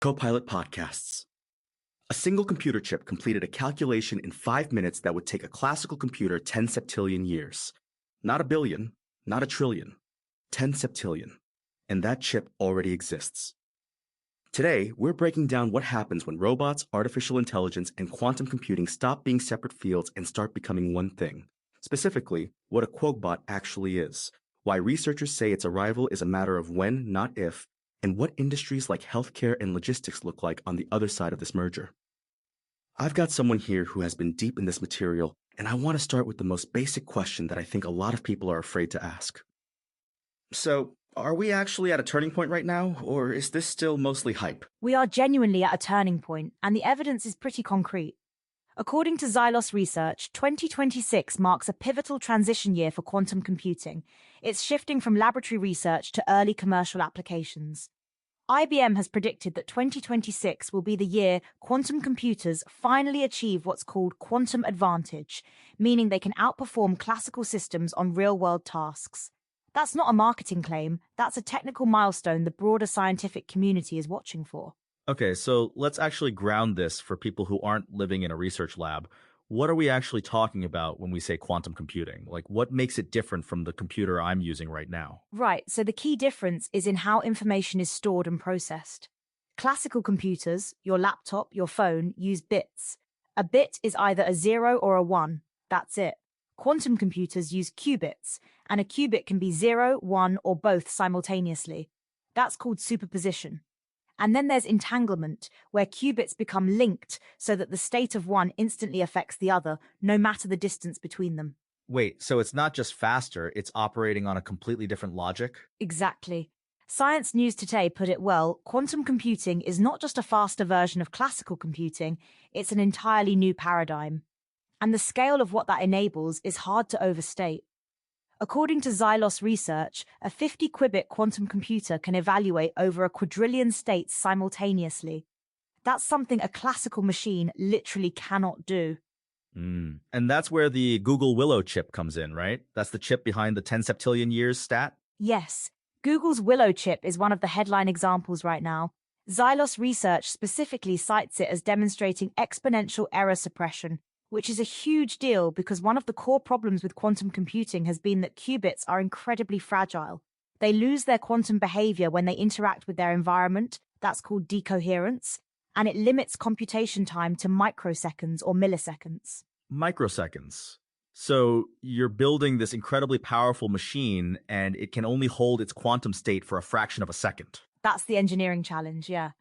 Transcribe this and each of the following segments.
Copilot podcasts. A single computer chip completed a calculation in 5 minutes that would take a classical computer 10 septillion years. Not a billion, not a trillion, 10 septillion. And that chip already exists. Today, we're breaking down what happens when robots, artificial intelligence, and quantum computing stop being separate fields and start becoming one thing. Specifically, what a quokbot actually is, why researchers say its arrival is a matter of when, not if, and what industries like healthcare and logistics look like on the other side of this merger. I've got someone here who has been deep in this material, and I want to start with the most basic question that I think a lot of people are afraid to ask. So, are we actually at a turning point right now, or is this still mostly hype? We are genuinely at a turning point, and the evidence is pretty concrete. According to Xylos Research, 2026 marks a pivotal transition year for quantum computing. It's shifting from laboratory research to early commercial applications. IBM has predicted that 2026 will be the year quantum computers finally achieve what's called quantum advantage, meaning they can outperform classical systems on real-world tasks. That's not a marketing claim, that's a technical milestone the broader scientific community is watching for. Okay, so let's actually ground this for people who aren't living in a research lab. What are we actually talking about when we say quantum computing? Like, what makes it different from the computer I'm using right now? Right, so the key difference is in how information is stored and processed. Classical computers, your laptop, your phone, use bits. A bit is either a 0 or a 1. That's it. Quantum computers use qubits, and a qubit can be 0, 1, or both simultaneously. That's called superposition. And then there's entanglement, where qubits become linked so that the state of one instantly affects the other, no matter the distance between them. Wait, so it's not just faster, it's operating on a completely different logic? Exactly. Science News Today put it well, quantum computing is not just a faster version of classical computing, it's an entirely new paradigm. And the scale of what that enables is hard to overstate. According to Xylos Research, a 50-qubit quantum computer can evaluate over a quadrillion states simultaneously. That's something a classical machine literally cannot do. And that's where the Google Willow chip comes in, right? That's the chip behind the 10 septillion years stat? Yes, Google's Willow chip is one of the headline examples right now. Xylos Research specifically cites it as demonstrating exponential error suppression, which is a huge deal because one of the core problems with quantum computing has been that qubits are incredibly fragile. They lose their quantum behavior when they interact with their environment, that's called decoherence, and it limits computation time to microseconds or milliseconds. Microseconds. So you're building this incredibly powerful machine, and it can only hold its quantum state for a fraction of a second. That's the engineering challenge, yeah.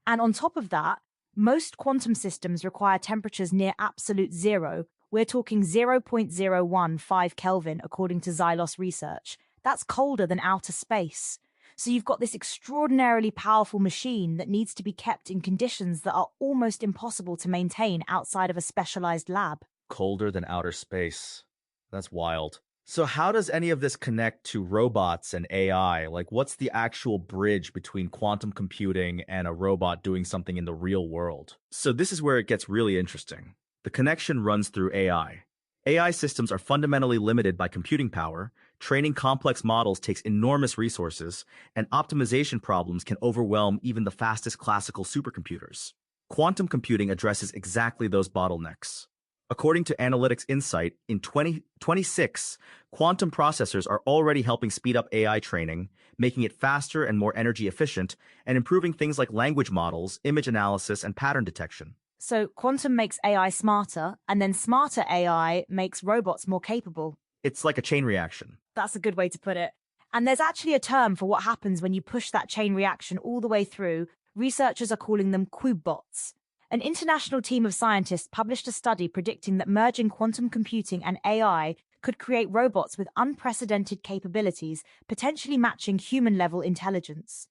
And on top of that, most quantum systems require temperatures near absolute zero. We're talking 0.015 Kelvin, according to Xylos Research. That's colder than outer space. So you've got this extraordinarily powerful machine that needs to be kept in conditions that are almost impossible to maintain outside of a specialized lab. Colder than outer space. That's wild. So how does any of this connect to robots and AI? Like, what's the actual bridge between quantum computing and a robot doing something in the real world? So this is where it gets really interesting. The connection runs through AI. AI systems are fundamentally limited by computing power, training complex models takes enormous resources, and optimization problems can overwhelm even the fastest classical supercomputers. Quantum computing addresses exactly those bottlenecks. According to Analytics Insight, in 2026, quantum processors are already helping speed up AI training, making it faster and more energy efficient, and improving things like language models, image analysis, and pattern detection. So quantum makes AI smarter, and then smarter AI makes robots more capable. It's like a chain reaction. That's a good way to put it. And there's actually a term for what happens when you push that chain reaction all the way through. Researchers are calling them quokbots. An international team of scientists published a study predicting that merging quantum computing and AI could create robots with unprecedented capabilities, potentially matching human-level intelligence.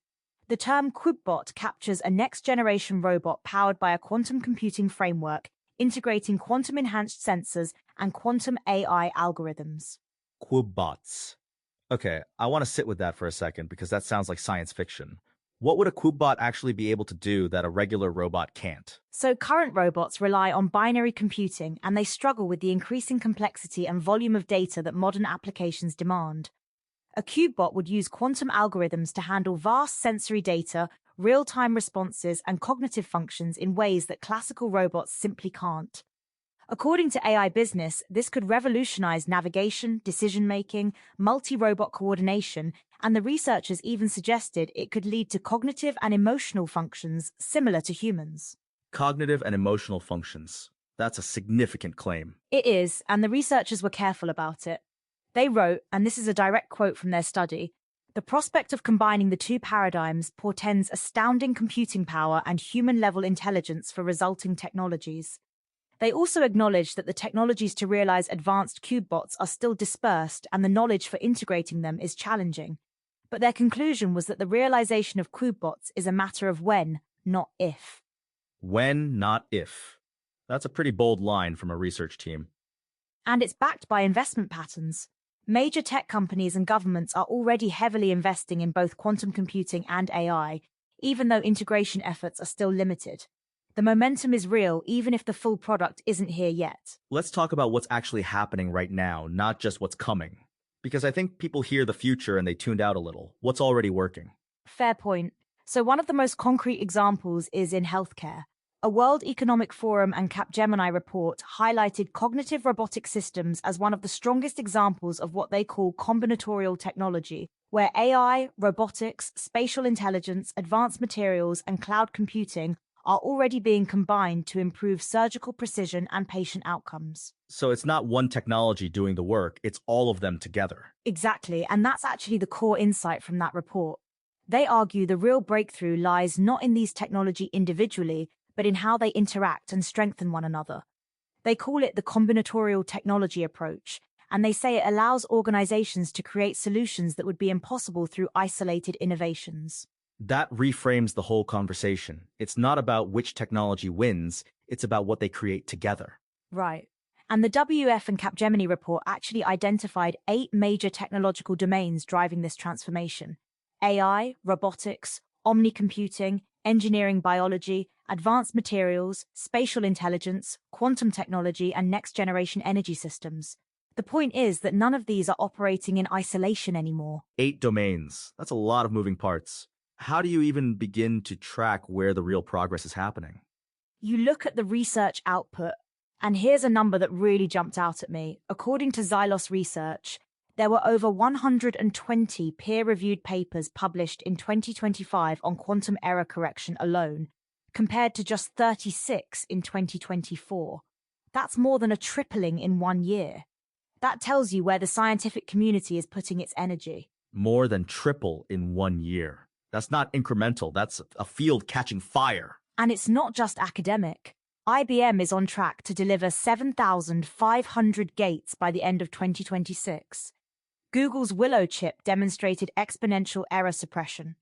The term quokbot captures a next-generation robot powered by a quantum computing framework, integrating quantum-enhanced sensors and quantum AI algorithms. Quokbots. Okay, I want to sit with that for a second because that sounds like science fiction. What would a quokbot actually be able to do that a regular robot can't? So current robots rely on binary computing, and they struggle with the increasing complexity and volume of data that modern applications demand. A quokbot would use quantum algorithms to handle vast sensory data, real-time responses, and cognitive functions in ways that classical robots simply can't. According to AI Business, this could revolutionize navigation, decision-making, multi-robot coordination, and the researchers even suggested it could lead to cognitive and emotional functions similar to humans. Cognitive and emotional functions. That's a significant claim. It is, and the researchers were careful about it. They wrote, and this is a direct quote from their study, "The prospect of combining the two paradigms portends astounding computing power and human-level intelligence for resulting technologies." They also acknowledged that the technologies to realize advanced cubebots are still dispersed and the knowledge for integrating them is challenging. But their conclusion was that the realization of cubebots is a matter of when, not if. When, not if. That's a pretty bold line from a research team. And it's backed by investment patterns. Major tech companies and governments are already heavily investing in both quantum computing and AI, even though integration efforts are still limited. The momentum is real, even if the full product isn't here yet. Let's talk about what's actually happening right now, not just what's coming. Because I think people hear the future and they tuned out a little. What's already working? Fair point. So one of the most concrete examples is in healthcare. A World Economic Forum and Capgemini report highlighted cognitive robotic systems as one of the strongest examples of what they call combinatorial technology, where AI, robotics, spatial intelligence, advanced materials, and cloud computing are already being combined to improve surgical precision and patient outcomes. So it's not one technology doing the work, it's all of them together. Exactly, and that's actually the core insight from that report. They argue the real breakthrough lies not in these technology individually, but in how they interact and strengthen one another. They call it the combinatorial technology approach, and they say it allows organizations to create solutions that would be impossible through isolated innovations. That reframes the whole conversation. It's not about which technology wins, it's about what they create together. Right. And the WF and Capgemini report actually identified 8 major technological domains driving this transformation: AI, robotics, omnicomputing, engineering biology, advanced materials, spatial intelligence, quantum technology, and next-generation energy systems. The point is that none of these are operating in isolation anymore. 8 domains. That's a lot of moving parts. How do you even begin to track where the real progress is happening? You look at the research output, and here's a number that really jumped out at me. According to Xylos Research, there were over 120 peer-reviewed papers published in 2025 on quantum error correction alone, compared to just 36 in 2024. That's more than a tripling in 1 year. That tells you where the scientific community is putting its energy. More than triple in 1 year. That's not incremental, that's a field catching fire. And it's not just academic. IBM is on track to deliver 7,500 gates by the end of 2026. Google's Willow chip demonstrated exponential error suppression.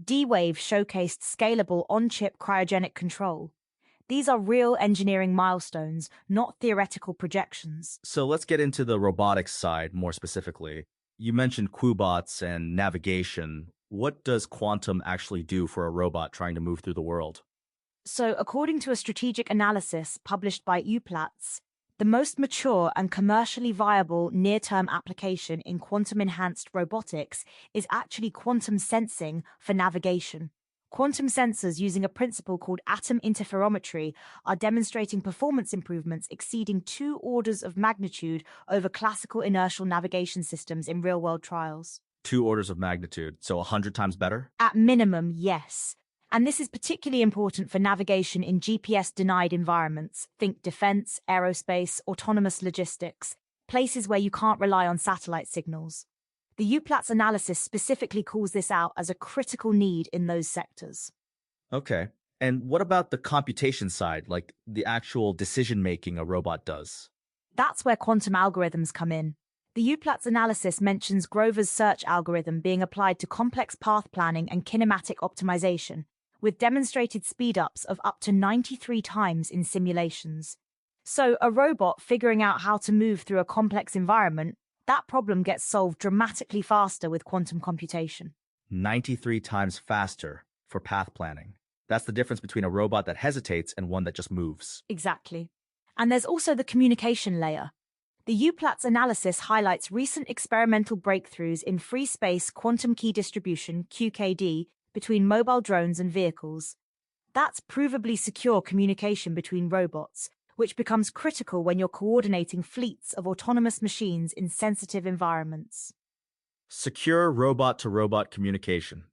D-Wave showcased scalable on-chip cryogenic control. These are real engineering milestones, not theoretical projections. So let's get into the robotics side more specifically. You mentioned Qubots and navigation. What does quantum actually do for a robot trying to move through the world? So, according to a strategic analysis published by UPlatz, the most mature and commercially viable near-term application in quantum-enhanced robotics is actually quantum sensing for navigation. Quantum sensors using a principle called atom interferometry are demonstrating performance improvements exceeding 2 orders of magnitude over classical inertial navigation systems in real-world trials. 2 orders of magnitude, so 100 times better? At minimum, yes. And this is particularly important for navigation in GPS-denied environments. Think defense, aerospace, autonomous logistics, places where you can't rely on satellite signals. The UPlatz analysis specifically calls this out as a critical need in those sectors. Okay. And what about the computation side, like the actual decision-making a robot does? That's where quantum algorithms come in. The UPlatz analysis mentions Grover's search algorithm being applied to complex path planning and kinematic optimization, with demonstrated speed-ups of up to 93 times in simulations. So a robot figuring out how to move through a complex environment, that problem gets solved dramatically faster with quantum computation. 93 times faster for path planning. That's the difference between a robot that hesitates and one that just moves. Exactly. And there's also the communication layer. The UPlatz analysis highlights recent experimental breakthroughs in free space quantum key distribution, QKD, between mobile drones and vehicles. That's provably secure communication between robots, which becomes critical when you're coordinating fleets of autonomous machines in sensitive environments. Secure robot-to-robot communication.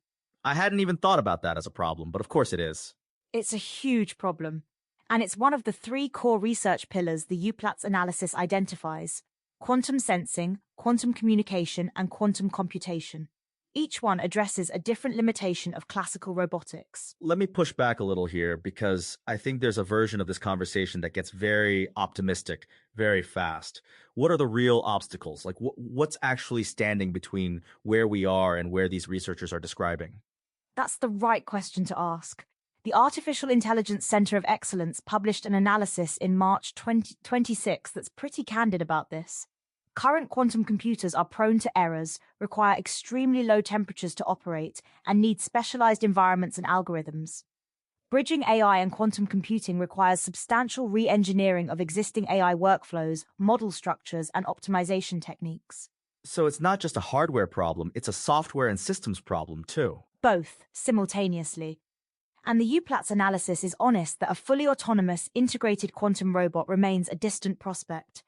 I hadn't even thought about that as a problem, but of course it is. It's a huge problem, and it's one of the three core research pillars the UPLATS analysis identifies: quantum sensing, quantum communication, and quantum computation. Each one addresses a different limitation of classical robotics. Let me push back a little here because I think there's a version of this conversation that gets very optimistic very fast. What are the real obstacles? Like what's actually standing between where we are and where these researchers are describing? That's the right question to ask. The Artificial Intelligence Center of Excellence published an analysis in March 2026 that's pretty candid about this. Current quantum computers are prone to errors, require extremely low temperatures to operate, and need specialized environments and algorithms. Bridging AI and quantum computing requires substantial re-engineering of existing AI workflows, model structures, and optimization techniques. So it's not just a hardware problem, it's a software and systems problem too. Both, simultaneously. And the UPLATS analysis is honest that a fully autonomous, integrated quantum robot remains a distant prospect.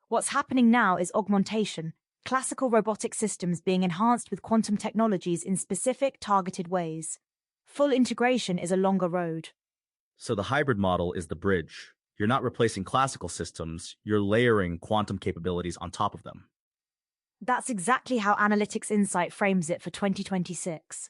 What's happening now is augmentation, classical robotic systems being enhanced with quantum technologies in specific, targeted ways. Full integration is a longer road. So the hybrid model is the bridge. You're not replacing classical systems, you're layering quantum capabilities on top of them. That's exactly how Analytics Insight frames it for 2026.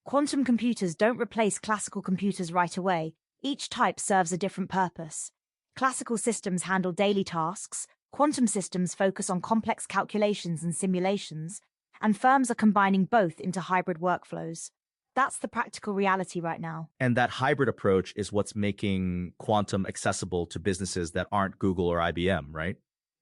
Quantum computers don't replace classical computers right away. Each type serves a different purpose. Classical systems handle daily tasks, quantum systems focus on complex calculations and simulations, and firms are combining both into hybrid workflows. That's the practical reality right now. And that hybrid approach is what's making quantum accessible to businesses that aren't Google or IBM, right?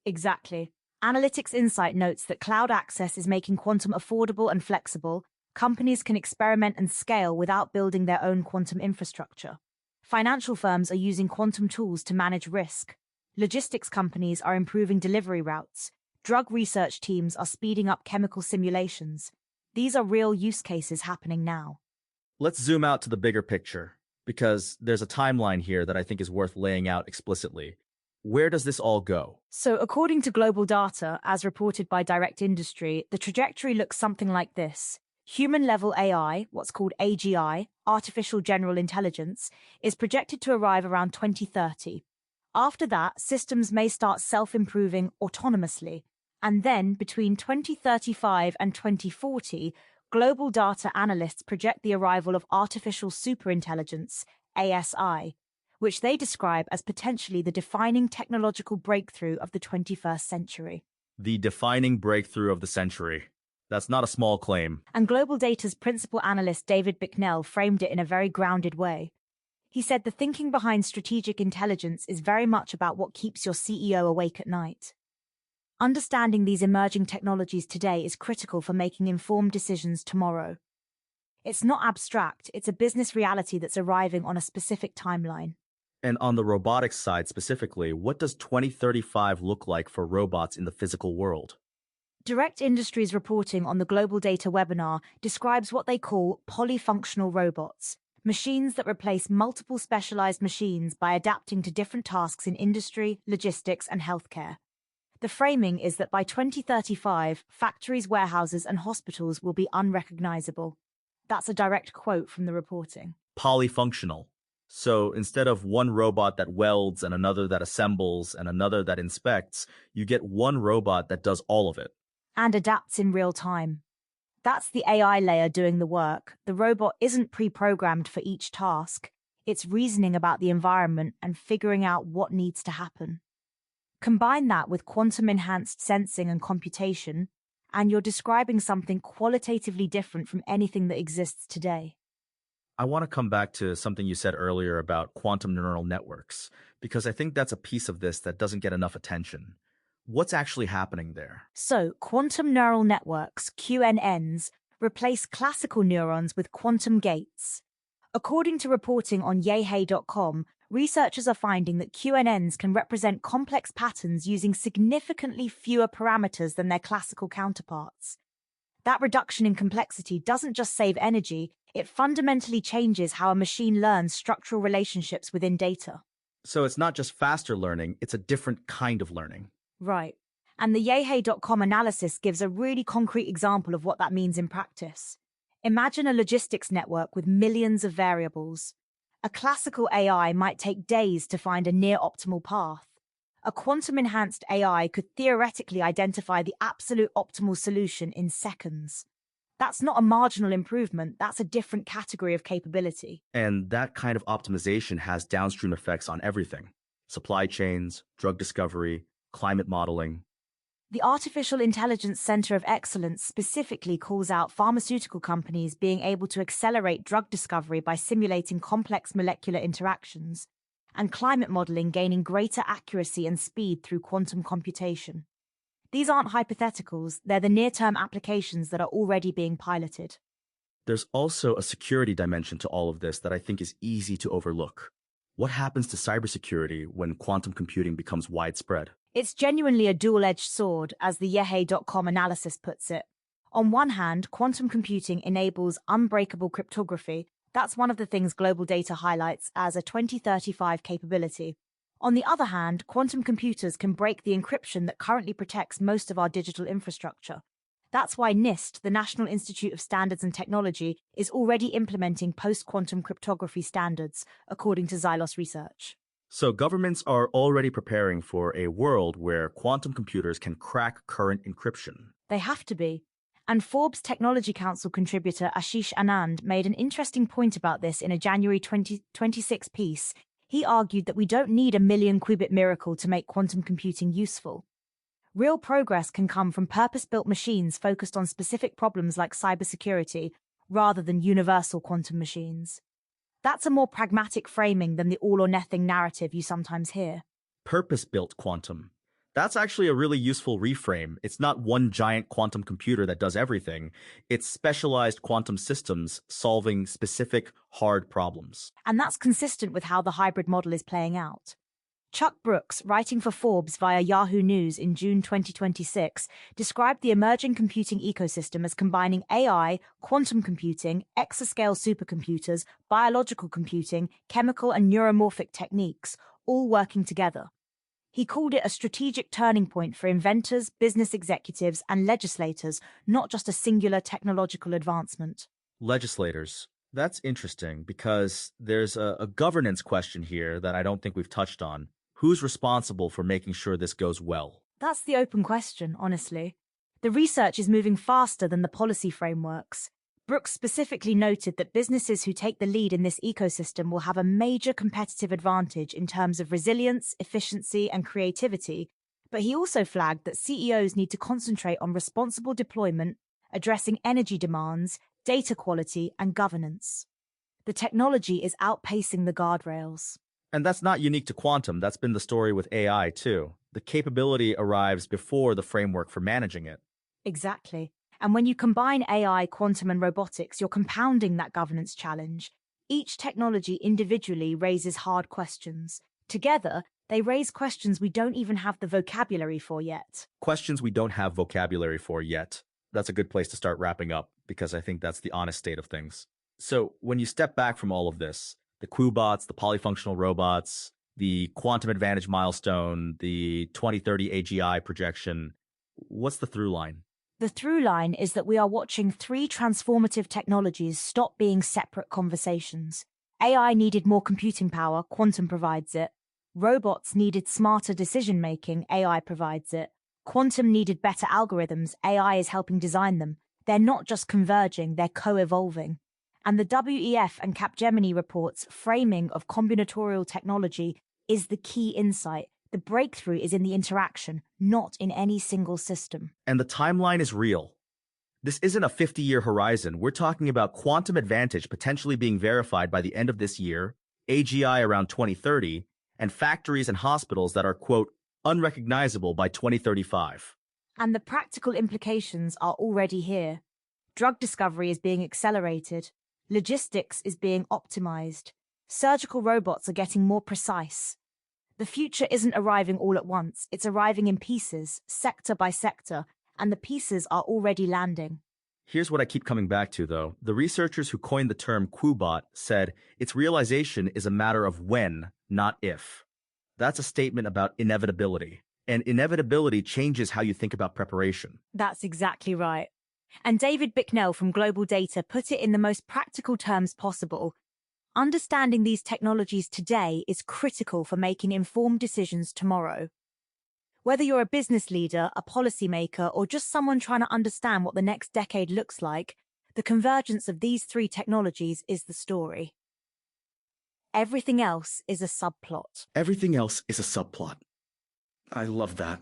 Exactly. Analytics Insight notes that cloud access is making quantum affordable and flexible. Companies can experiment and scale without building their own quantum infrastructure. Financial firms are using quantum tools to manage risk. Logistics companies are improving delivery routes. Drug research teams are speeding up chemical simulations. These are real use cases happening now. Let's zoom out to the bigger picture, because there's a timeline here that I think is worth laying out explicitly. Where does this all go? So, according to global data, as reported by Direct Industry, the trajectory looks something like this. Human-level AI, what's called AGI, artificial general intelligence, is projected to arrive around 2030. After that, systems may start self-improving autonomously. And then, between 2035 and 2040, global data analysts project the arrival of artificial superintelligence, ASI, which they describe as potentially the defining technological breakthrough of the 21st century. The defining breakthrough of the century. That's not a small claim. And Global Data's principal analyst David Bicknell framed it in a very grounded way. He said the thinking behind strategic intelligence is very much about what keeps your CEO awake at night. Understanding these emerging technologies today is critical for making informed decisions tomorrow. It's not abstract, it's a business reality that's arriving on a specific timeline. And on the robotics side specifically, what does 2035 look like for robots in the physical world? Direct Industries reporting on the Global Data webinar describes what they call polyfunctional robots, machines that replace multiple specialized machines by adapting to different tasks in industry, logistics, and healthcare. The framing is that by 2035, factories, warehouses, and hospitals will be unrecognizable. That's a direct quote from the reporting. Polyfunctional. So instead of one robot that welds and another that assembles and another that inspects, you get one robot that does all of it. And adapts in real time. That's the AI layer doing the work. The robot isn't pre-programmed for each task. It's reasoning about the environment and figuring out what needs to happen. Combine that with quantum-enhanced sensing and computation, and you're describing something qualitatively different from anything that exists today. I want to come back to something you said earlier about quantum neural networks, because I think that's a piece of this that doesn't get enough attention. What's actually happening there? So, quantum neural networks, QNNs, replace classical neurons with quantum gates. According to reporting on yehey.com, researchers are finding that QNNs can represent complex patterns using significantly fewer parameters than their classical counterparts. That reduction in complexity doesn't just save energy, It fundamentally changes how a machine learns structural relationships within data. So it's not just faster learning, it's a different kind of learning. Right. And the yehey.com analysis gives a really concrete example of what that means in practice. Imagine a logistics network with millions of variables. A classical AI might take days to find a near optimal path. A quantum-enhanced AI could theoretically identify the absolute optimal solution in seconds. That's not a marginal improvement, that's a different category of capability. And that kind of optimization has downstream effects on everything: supply chains, drug discovery, climate modeling. The Artificial Intelligence Center of Excellence specifically calls out pharmaceutical companies being able to accelerate drug discovery by simulating complex molecular interactions, and climate modeling gaining greater accuracy and speed through quantum computation. These aren't hypotheticals, they're the near-term applications that are already being piloted. There's also a security dimension to all of this that I think is easy to overlook. What happens to cybersecurity when quantum computing becomes widespread? It's genuinely a dual-edged sword, as the yehey.com analysis puts it. On one hand, quantum computing enables unbreakable cryptography. That's one of the things Global Data highlights as a 2035 capability. On the other hand, quantum computers can break the encryption that currently protects most of our digital infrastructure. That's why NIST, the National Institute of Standards and Technology, is already implementing post-quantum cryptography standards, according to Xylos research. So governments are already preparing for a world where quantum computers can crack current encryption. They have to be. And Forbes Technology Council contributor Ashish Anand made an interesting point about this in a January 2026 piece. He argued that we don't need a million-qubit miracle to make quantum computing useful. Real progress can come from purpose-built machines focused on specific problems like cybersecurity, rather than universal quantum machines. That's a more pragmatic framing than the all-or-nothing narrative you sometimes hear. Purpose-built quantum. That's actually a really useful reframe. It's not one giant quantum computer that does everything. It's specialized quantum systems solving specific hard problems. And that's consistent with how the hybrid model is playing out. Chuck Brooks, writing for Forbes via Yahoo News in June 2026, described the emerging computing ecosystem as combining AI, quantum computing, exascale supercomputers, biological computing, chemical and neuromorphic techniques, all working together. He called it a strategic turning point for inventors, business executives, and legislators, not just a singular technological advancement. Legislators. That's interesting because there's a governance question here that I don't think we've touched on. Who's responsible for making sure this goes well? That's the open question, honestly. The research is moving faster than the policy frameworks. Brooks specifically noted that businesses who take the lead in this ecosystem will have a major competitive advantage in terms of resilience, efficiency, and creativity, but he also flagged that CEOs need to concentrate on responsible deployment, addressing energy demands, data quality, and governance. The technology is outpacing the guardrails. And that's not unique to quantum. That's been the story with AI, too. The capability arrives before the framework for managing it. Exactly. And when you combine AI, quantum, and robotics, you're compounding that governance challenge. Each technology individually raises hard questions. Together, they raise questions we don't even have the vocabulary for yet. Questions we don't have vocabulary for yet. That's a good place to start wrapping up, because I think that's the honest state of things. So when you step back from all of this, the Qubots, the polyfunctional robots, the quantum advantage milestone, the 2030 AGI projection, what's the through line? The through line is that we are watching three transformative technologies stop being separate conversations. AI needed more computing power, quantum provides it. Robots needed smarter decision-making, AI provides it. Quantum needed better algorithms, AI is helping design them. They're not just converging, they're co-evolving. And the WEF and Capgemini reports' framing of combinatorial technology is the key insight. The breakthrough is in the interaction, not in any single system. And the timeline is real. This isn't a 50-year horizon. We're talking about quantum advantage potentially being verified by the end of this year, AGI around 2030, and factories and hospitals that are, quote, unrecognizable by 2035. And the practical implications are already here. Drug discovery is being accelerated. Logistics is being optimized. Surgical robots are getting more precise. The future isn't arriving all at once, it's arriving in pieces, sector by sector, and the pieces are already landing. Here's what I keep coming back to, though. The researchers who coined the term Quobot said its realization is a matter of when, not if. That's a statement about inevitability. And inevitability changes how you think about preparation. That's exactly right. And David Bicknell from Global Data put it in the most practical terms possible. Understanding these technologies today is critical for making informed decisions tomorrow. Whether you're a business leader, a policymaker, or just someone trying to understand what the next decade looks like, the convergence of these three technologies is the story. Everything else is a subplot. Everything else is a subplot. I love that.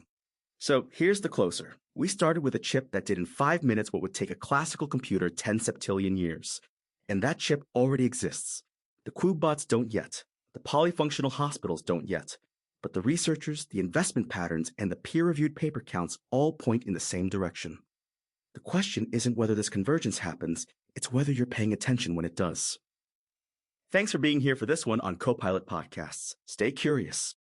So here's the closer. We started with a chip that did in 5 minutes what would take a classical computer 10 septillion years. And that chip already exists. The Qubots don't yet. The polyfunctional hospitals don't yet. But the researchers, the investment patterns, and the peer-reviewed paper counts all point in the same direction. The question isn't whether this convergence happens, it's whether you're paying attention when it does. Thanks for being here for this one on Copilot Podcasts. Stay curious.